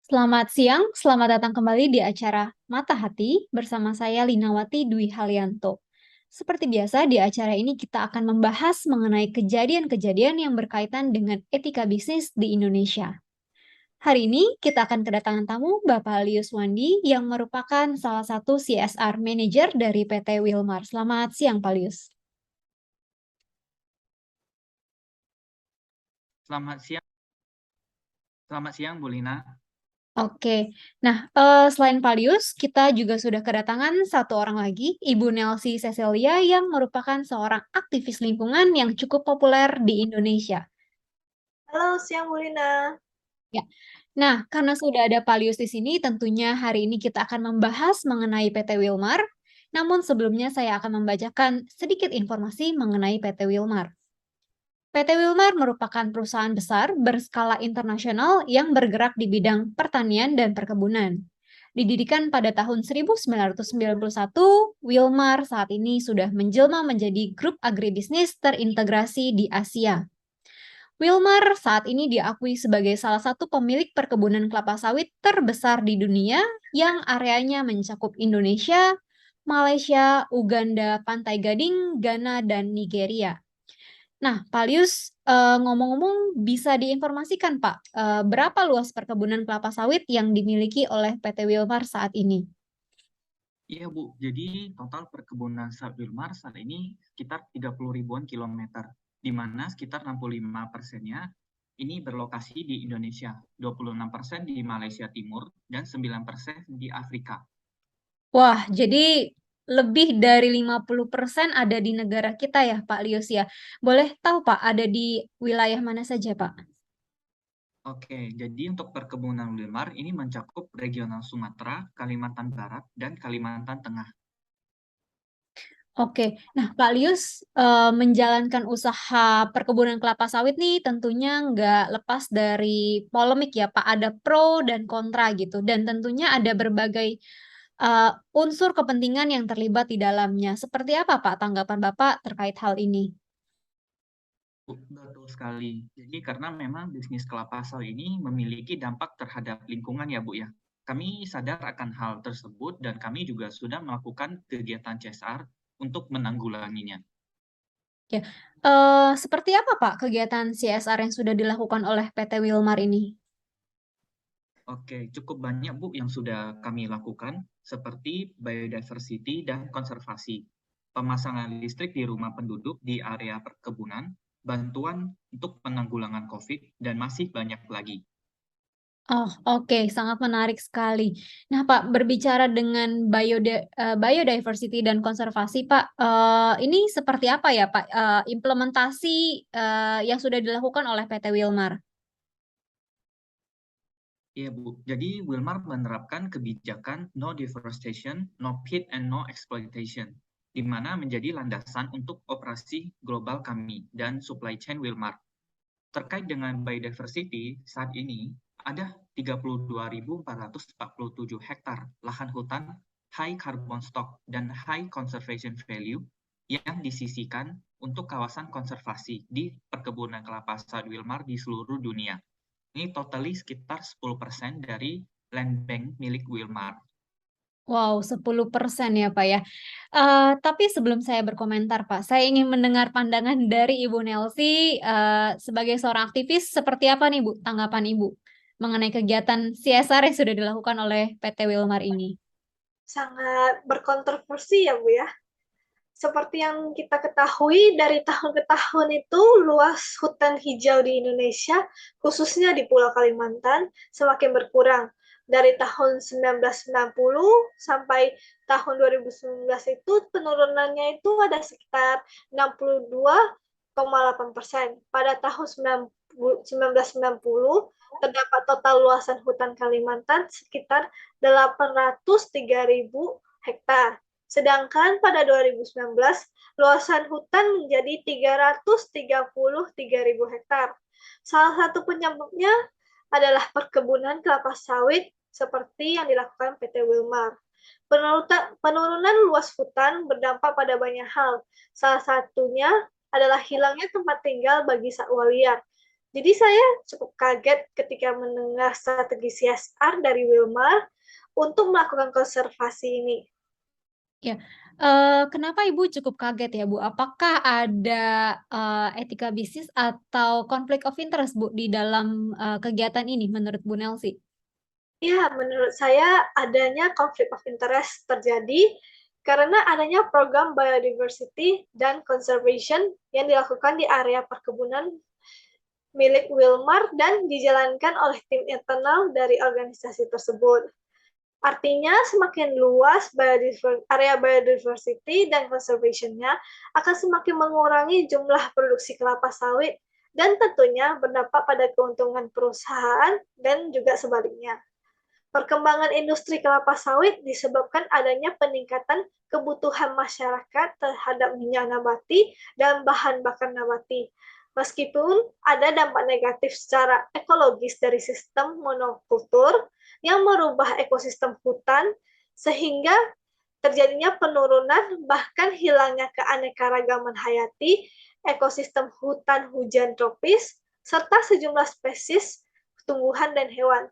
Selamat siang, selamat datang kembali di acara Mata Hati bersama saya Linawati Dwi Harlianto. Seperti biasa, di acara ini kita akan membahas mengenai kejadian-kejadian yang berkaitan dengan etika bisnis di Indonesia. Hari ini kita akan kedatangan tamu Bapak Lius Wandi yang merupakan salah satu CSR Manager dari PT Wilmar. Selamat siang, Pak Lius. Selamat siang, Bu Lina. Oke, nah selain Palius, kita juga sudah kedatangan satu orang lagi, Ibu Nelsi Cecilia yang merupakan seorang aktivis lingkungan yang cukup populer di Indonesia. Halo, siang Bu Lina. Ya. Nah, karena sudah ada Palius di sini, tentunya hari ini kita akan membahas mengenai PT Wilmar. Namun sebelumnya saya akan membacakan sedikit informasi mengenai PT Wilmar. PT Wilmar merupakan perusahaan besar berskala internasional yang bergerak di bidang pertanian dan perkebunan. Didirikan pada tahun 1991, Wilmar saat ini sudah menjelma menjadi grup agribisnis terintegrasi di Asia. Wilmar saat ini diakui sebagai salah satu pemilik perkebunan kelapa sawit terbesar di dunia yang areanya mencakup Indonesia, Malaysia, Uganda, Pantai Gading, Ghana, dan Nigeria. Nah, Pak Lius, ngomong-ngomong bisa diinformasikan, Pak, berapa luas perkebunan kelapa sawit yang dimiliki oleh PT Wilmar saat ini? Iya, Bu. Jadi total perkebunan sawit Wilmar saat ini sekitar 30 ribuan kilometer, di mana sekitar 65%-nya ini berlokasi di Indonesia, 26% di Malaysia Timur, dan 9% di Afrika. Wah, jadi lebih dari 50% ada di negara kita ya, Pak Lius ya. Boleh tahu, Pak, ada di wilayah mana saja, Pak? Oke, jadi untuk perkebunan Wilmar ini mencakup regional Sumatera, Kalimantan Barat, dan Kalimantan Tengah. Oke, nah Pak Lius menjalankan usaha perkebunan kelapa sawit nih tentunya nggak lepas dari polemik ya Pak, ada pro dan kontra gitu, dan tentunya ada berbagai unsur kepentingan yang terlibat di dalamnya. Seperti apa Pak tanggapan Bapak terkait hal ini? Betul sekali. Jadi karena memang bisnis kelapa sawit ini memiliki dampak terhadap lingkungan ya Bu ya. Kami sadar akan hal tersebut dan kami juga sudah melakukan kegiatan CSR untuk menanggulanginya. Ya, seperti apa Pak kegiatan CSR yang sudah dilakukan oleh PT Wilmar ini? Oke, cukup banyak Bu yang sudah kami lakukan seperti biodiversity dan konservasi, pemasangan listrik di rumah penduduk di area perkebunan, bantuan untuk penanggulangan COVID, dan masih banyak lagi. Oh, oke, sangat menarik sekali. Nah, Pak, berbicara dengan biodiversity dan konservasi, Pak, ini seperti apa ya, Pak, implementasi yang sudah dilakukan oleh PT Wilmar? Iya, Bu. Jadi Wilmar menerapkan kebijakan no deforestation, no pit, and no exploitation, di mana menjadi landasan untuk operasi global kami dan supply chain Wilmar. Terkait dengan biodiversity, saat ini ada 32.447 hektar lahan hutan high carbon stock dan high conservation value yang disisihkan untuk kawasan konservasi di perkebunan kelapa sawit Wilmar di seluruh dunia. Ini totally sekitar 10% dari land bank milik Wilmar. Wow, 10% ya, Pak ya. Tapi sebelum saya berkomentar, Pak, saya ingin mendengar pandangan dari Ibu Nelsi sebagai seorang aktivis, seperti apa nih, Bu, tanggapan Ibu mengenai kegiatan CSR yang sudah dilakukan oleh PT Wilmar ini? Sangat berkontroversi ya Bu ya. Seperti yang kita ketahui dari tahun ke tahun itu luas hutan hijau di Indonesia, khususnya di Pulau Kalimantan, semakin berkurang. Dari tahun 1990 sampai tahun 2019 itu penurunannya itu ada sekitar 62,8%. Pada tahun 1990 terdapat total luasan hutan Kalimantan sekitar 803.000 hektar. Sedangkan pada 2019, luasan hutan menjadi 333.000 hektar. Salah satu penyebabnya adalah perkebunan kelapa sawit seperti yang dilakukan PT Wilmar. Penurunan luas hutan berdampak pada banyak hal. Salah satunya adalah hilangnya tempat tinggal bagi satwa liar. Jadi saya cukup kaget ketika mendengar strategi CSR dari Wilmar untuk melakukan konservasi ini. Ya, kenapa Ibu cukup kaget ya, Bu? Apakah ada, etika bisnis atau konflik of interest, Bu, di dalam, kegiatan ini menurut Bu Nelsi? Ya, menurut saya adanya konflik of interest terjadi karena adanya program biodiversity dan conservation yang dilakukan di area perkebunan milik Wilmar dan dijalankan oleh tim internal dari organisasi tersebut. Artinya, semakin luas area biodiversity dan conservation-nya akan semakin mengurangi jumlah produksi kelapa sawit dan tentunya berdampak pada keuntungan perusahaan dan juga sebaliknya. Perkembangan industri kelapa sawit disebabkan adanya peningkatan kebutuhan masyarakat terhadap minyak nabati dan bahan bakar nabati. Meskipun ada dampak negatif secara ekologis dari sistem monokultur yang merubah ekosistem hutan, sehingga terjadinya penurunan bahkan hilangnya keanekaragaman hayati, ekosistem hutan hujan tropis, serta sejumlah spesies tumbuhan dan hewan.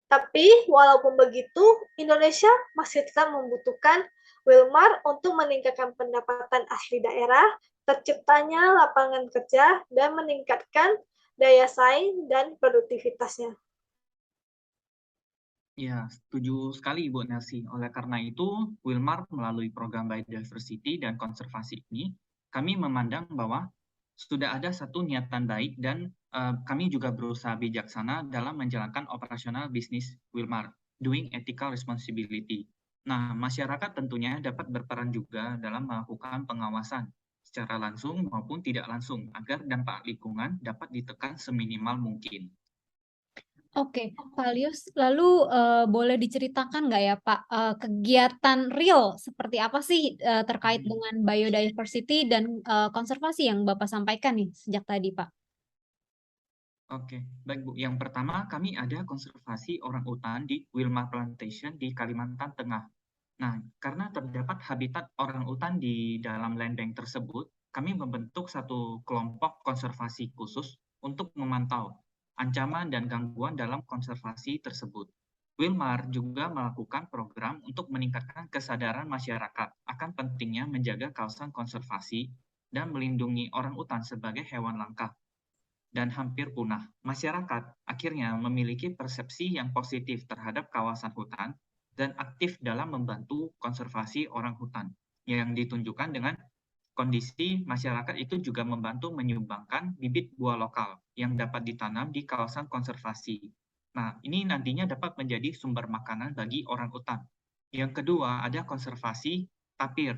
Tapi walaupun begitu, Indonesia masih tetap membutuhkan Wilmar untuk meningkatkan pendapatan asli daerah, terciptanya lapangan kerja, dan meningkatkan daya saing dan produktivitasnya. Ya, setuju sekali Ibu Nelsi. Oleh karena itu, Wilmar melalui program biodiversity dan konservasi ini, kami memandang bahwa sudah ada satu niatan baik dan kami juga berusaha bijaksana dalam menjalankan operasional bisnis Wilmar, doing ethical responsibility. Nah, masyarakat tentunya dapat berperan juga dalam melakukan pengawasan secara langsung maupun tidak langsung agar dampak lingkungan dapat ditekan seminimal mungkin. Oke, Pak Lius, lalu, boleh diceritakan nggak ya, Pak, kegiatan real seperti apa sih, terkait dengan biodiversity dan, konservasi yang Bapak sampaikan nih sejak tadi, Pak? Oke, baik Bu. Yang pertama, kami ada konservasi orangutan di Wilmar Plantation di Kalimantan Tengah. Nah, karena terdapat habitat orangutan di dalam land bank tersebut, kami membentuk satu kelompok konservasi khusus untuk memantau ancaman dan gangguan dalam konservasi tersebut. Wilmar juga melakukan program untuk meningkatkan kesadaran masyarakat akan pentingnya menjaga kawasan konservasi dan melindungi orangutan sebagai hewan langka dan hampir punah. Masyarakat akhirnya memiliki persepsi yang positif terhadap kawasan hutan dan aktif dalam membantu konservasi orang hutan, yang ditunjukkan dengan kondisi masyarakat itu juga membantu menyumbangkan bibit buah lokal yang dapat ditanam di kawasan konservasi. Nah, ini nantinya dapat menjadi sumber makanan bagi orang hutan. Yang kedua, ada konservasi tapir.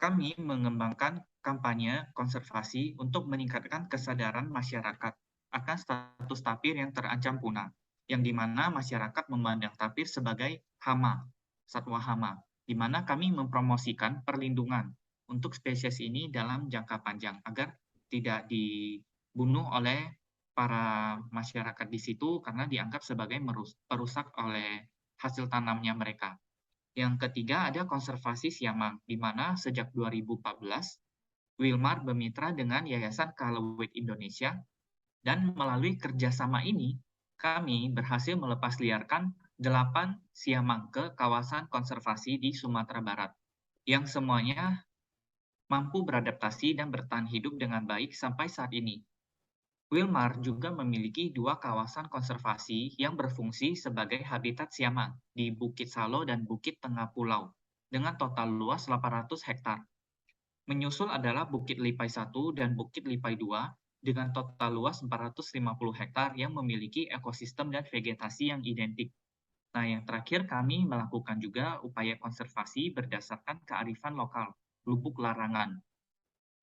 Kami mengembangkan kampanye konservasi untuk meningkatkan kesadaran masyarakat akan status tapir yang terancam punah, yang di mana masyarakat memandang tapir sebagai hama, satwa hama, di mana kami mempromosikan perlindungan untuk spesies ini dalam jangka panjang agar tidak dibunuh oleh para masyarakat di situ karena dianggap sebagai perusak oleh hasil tanamnya mereka. Yang ketiga ada konservasi siamang, di mana sejak 2014 Wilmar bermitra dengan Yayasan Kalawet Indonesia dan melalui kerjasama ini kami berhasil melepas liarkan 8 siamang ke kawasan konservasi di Sumatera Barat yang semuanya mampu beradaptasi dan bertahan hidup dengan baik sampai saat ini. Wilmar juga memiliki 2 kawasan konservasi yang berfungsi sebagai habitat siamang di Bukit Salo dan Bukit Tengah Pulau dengan total luas 800 hektar. Menyusul adalah Bukit Lipai 1 dan Bukit Lipai 2 dengan total luas 450 hektar yang memiliki ekosistem dan vegetasi yang identik. Nah, yang terakhir kami melakukan juga upaya konservasi berdasarkan kearifan lokal, Lubuk Larangan.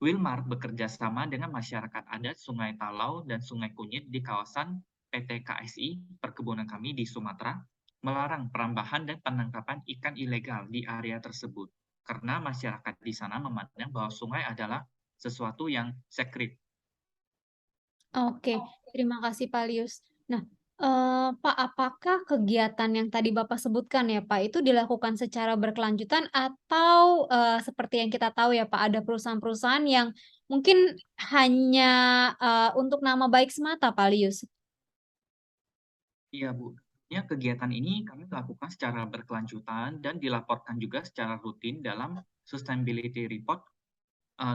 Wilmar bekerja sama dengan masyarakat adat Sungai Talau dan Sungai Kunyit di kawasan PT KSI Perkebunan kami di Sumatera, melarang perambahan dan penangkapan ikan ilegal di area tersebut. Karena masyarakat di sana memandang bahwa sungai adalah sesuatu yang sacred. Oke, terima kasih Pak Lius. Nah, Pak, apakah kegiatan yang tadi Bapak sebutkan ya Pak, itu dilakukan secara berkelanjutan atau, seperti yang kita tahu ya Pak, ada perusahaan-perusahaan yang mungkin hanya, untuk nama baik semata Pak Lius? Iya, Bu. Ya, kegiatan ini kami lakukan secara berkelanjutan dan dilaporkan juga secara rutin dalam Sustainability Report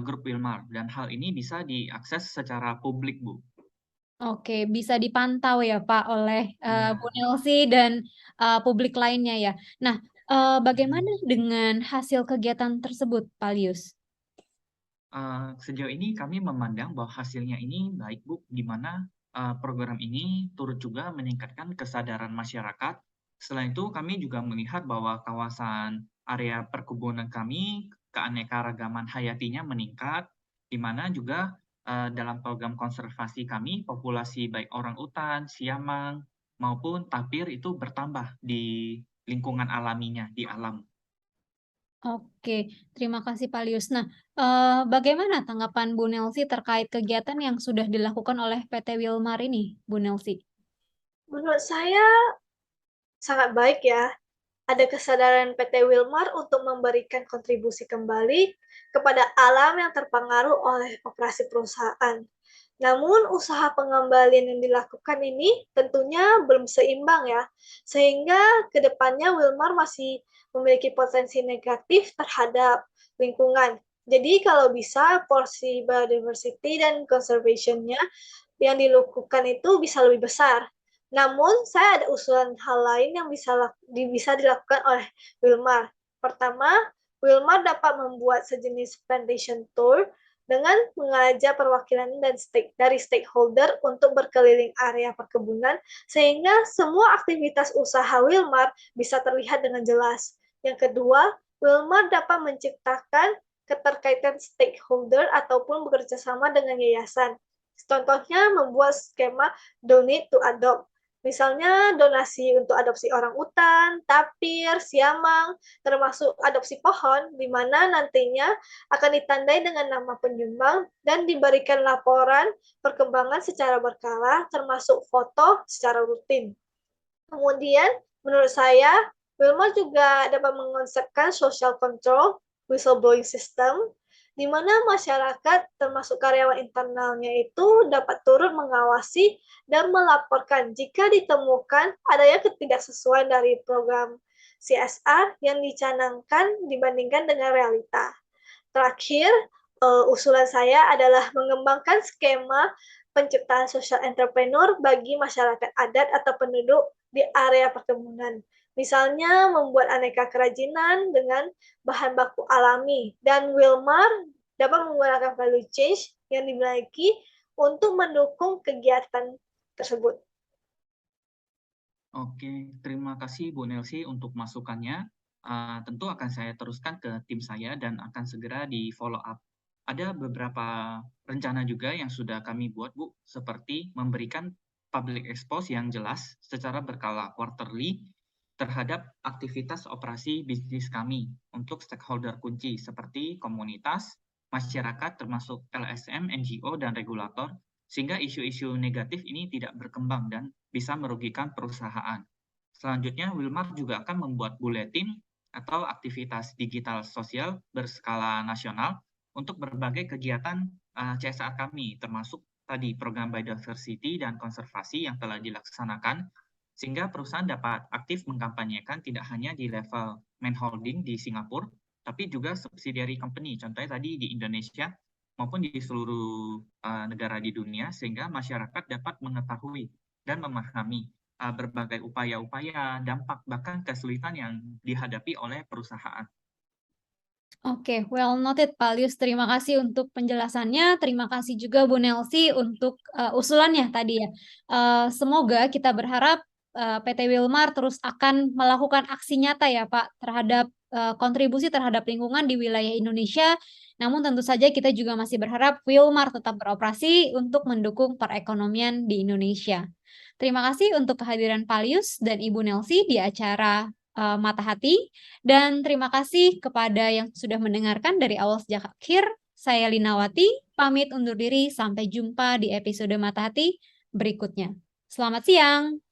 Grup Wilmar, dan hal ini bisa diakses secara publik, Bu. Oke, bisa dipantau ya Pak oleh, Bu Iya. Nelsi dan, publik lainnya ya. Nah, bagaimana dengan hasil kegiatan tersebut Pak Lius? Sejauh ini kami memandang bahwa hasilnya ini baik, Bu, di mana program ini turut juga meningkatkan kesadaran masyarakat. Selain itu, kami juga melihat bahwa kawasan area perkebunan kami, keanekaragaman hayatinya meningkat, di mana juga dalam program konservasi kami, populasi baik orang utan, siamang, maupun tapir itu bertambah di lingkungan alaminya, di alam. Oke, terima kasih Pak Lius. Nah, bagaimana tanggapan Bu Nelsi terkait kegiatan yang sudah dilakukan oleh PT Wilmar ini, Bu Nelsi? Menurut saya sangat baik ya. Ada kesadaran PT Wilmar untuk memberikan kontribusi kembali kepada alam yang terpengaruh oleh operasi perusahaan. Namun, usaha pengembalian yang dilakukan ini tentunya belum seimbang ya, sehingga kedepannya Wilmar masih memiliki potensi negatif terhadap lingkungan. Jadi kalau bisa porsi biodiversity dan conservation-nya yang dilakukan itu bisa lebih besar. Namun, saya ada usulan hal lain yang bisa dilakukan oleh Wilmar. Pertama, Wilmar dapat membuat sejenis plantation tour dengan mengajak perwakilan dari stakeholder untuk berkeliling area perkebunan sehingga semua aktivitas usaha Wilmar bisa terlihat dengan jelas. Yang kedua, Wilmar dapat menciptakan keterkaitan stakeholder ataupun bekerja sama dengan yayasan. Contohnya membuat skema donate to adopt. Misalnya donasi untuk adopsi orang utan, tapir, siamang, termasuk adopsi pohon, di mana nantinya akan ditandai dengan nama penyumbang dan diberikan laporan perkembangan secara berkala, termasuk foto secara rutin. Kemudian, menurut saya, Wilmar juga dapat mengonsepkan social control whistleblowing system, di mana masyarakat termasuk karyawan internalnya itu dapat turut mengawasi dan melaporkan jika ditemukan adanya ketidaksesuaian dari program CSR yang dicanangkan dibandingkan dengan realita. Terakhir, usulan saya adalah mengembangkan skema penciptaan social entrepreneur bagi masyarakat adat atau penduduk di area perkebunan. Misalnya membuat aneka kerajinan dengan bahan baku alami, dan Wilmar dapat menggunakan value change yang dimiliki untuk mendukung kegiatan tersebut. Oke, terima kasih Bu Nelsi untuk masukannya. Tentu akan saya teruskan ke tim saya dan akan segera di-follow up. Ada beberapa rencana juga yang sudah kami buat, Bu, seperti memberikan public expose yang jelas secara berkala quarterly terhadap aktivitas operasi bisnis kami untuk stakeholder kunci seperti komunitas, masyarakat termasuk LSM, NGO, dan regulator, sehingga isu-isu negatif ini tidak berkembang dan bisa merugikan perusahaan. Selanjutnya, Wilmar juga akan membuat buletin atau aktivitas digital sosial berskala nasional untuk berbagai kegiatan CSR kami, termasuk tadi program biodiversity dan konservasi yang telah dilaksanakan, sehingga perusahaan dapat aktif mengkampanyekan tidak hanya di level main holding di Singapura, tapi juga subsidiary company, contohnya tadi di Indonesia maupun di seluruh negara di dunia, sehingga masyarakat dapat mengetahui dan memahami berbagai upaya-upaya, dampak, bahkan kesulitan yang dihadapi oleh perusahaan. Oke, well noted Pak Lius. Terima kasih untuk penjelasannya. Terima kasih juga Bu Nelsi untuk usulannya tadi ya. Semoga kita berharap PT Wilmar terus akan melakukan aksi nyata ya Pak terhadap kontribusi terhadap lingkungan di wilayah Indonesia. Namun tentu saja kita juga masih berharap Wilmar tetap beroperasi untuk mendukung perekonomian di Indonesia. Terima kasih untuk kehadiran Pak Lius dan Ibu Nelsi di acara Mata Hati. Dan terima kasih kepada yang sudah mendengarkan dari awal sejak akhir. Saya Linawati, pamit undur diri. Sampai jumpa di episode Mata Hati berikutnya. Selamat siang.